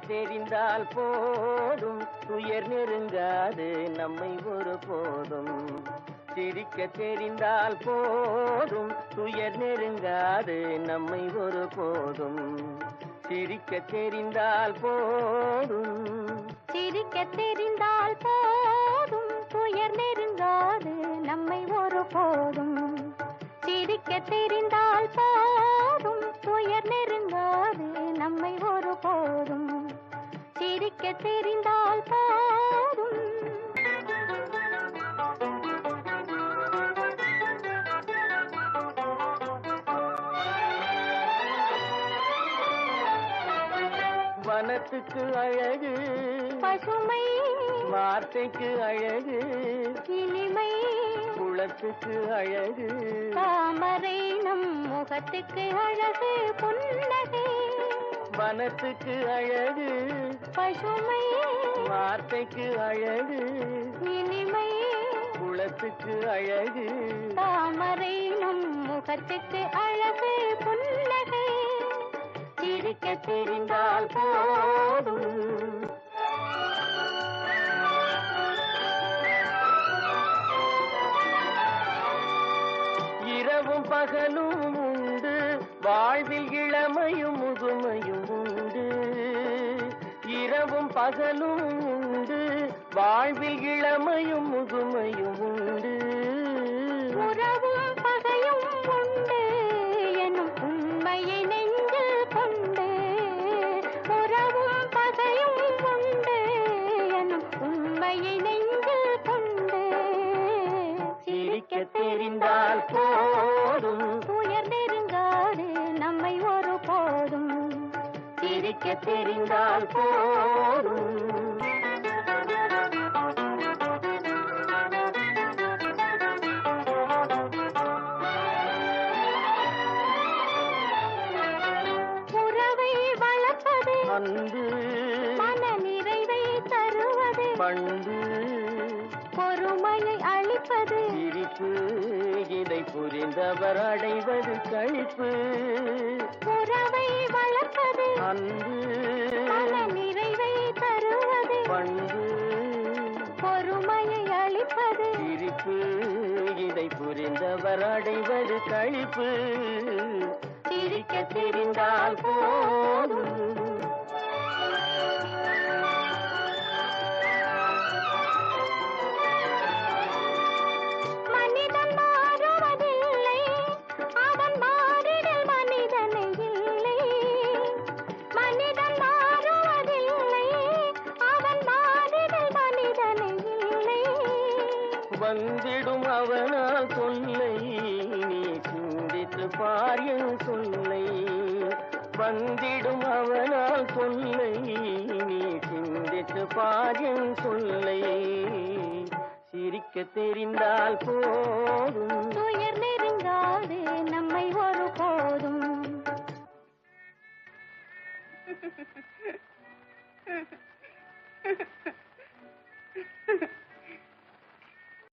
தெரிந்தால் போதும் துயர் நெருங்காது நம்மை ஒரு போதும். சிரிக்க தெரிந்தால் போதும் துயர் நெருங்காது நம்மை ஒரு போதும். சிரிக்க தெரிந்தால் போதும். சிரிக்க தெரிந்தால் போதும் துயர் நெருங்காது நம்மை ஒரு போதும். சிரிக்க தெரிந்தால் போதும் துயர் நெருங்காது நம்மை ஒரு போதும். சிரிக்க தெரிந்தால் போதும். வனத்துக்கு அழகு பசுமை, வார்த்தைக்கு அழகு இனிமை, குளத்துக்கு அழகு தாமரை நம் முகத்துக்கு அழகு புன்னகை. வனத்துக்கு அழகு பசுமை, வார்த்தைக்கு அழகு இனிமை, குளத்துக்கு அழகு தாமரை நம் முகத்துக்கு அழகு புன்னகை. சிரிக்க தெரிந்தால் போதும். இரவும் பகலும் உண்டு, வாழ்வில் இளமையும் முதுமையும் உண்டு. இரவும் பகலும் உண்டு, வாழ்வில் இளமையும் முதுமையும் உண்டு. உறவும் பகையும் உண்டு எனும் உண்மையை நெஞ்சில் கொண்டு. உறவும் பகையும் உண்டு எனும் உண்மையை நெஞ்சில் கொண்டு. சிரிக்க தெரிந்தால் போதும் துயர் நெருங்காது நம்மை ஒரு போதும். சிரிக்க தெரிந்தால் போதும். உறவை வளர்ப்பது அன்பு மன நிறைவை தருவது. பண்பு பொறுமையை அளிப்பது சிரிப்பு, இதை புரிந்தவர் அடைவது களிப்பு. உறவை வளர்ப்பது அன்பு மன நிறைவை தருவது. பண்பு பொறுமையை அளிப்பது சிரிப்பு, இதை புரிந்தவர் அடைவது களிப்பு. சிரிக்க தெரிந்தால் போதும். மனிதன் மாறுவதில்லை, அவன் மாறிடல் மனிதனை இல்லை. மனிதன் மாறுவதில்லை, அவன் மாறிடல் மனிதனை இல்லை. வந்திடும் அவனால் தொல்லை, நீ சிந்தித்து பார் என் சொல்லை. வந்திடும் அவனால் தொல்லை, நீ சிந்தித்து பார் என் சொல்லை. சிரிக்க தெரிந்தால் போதும் துயர்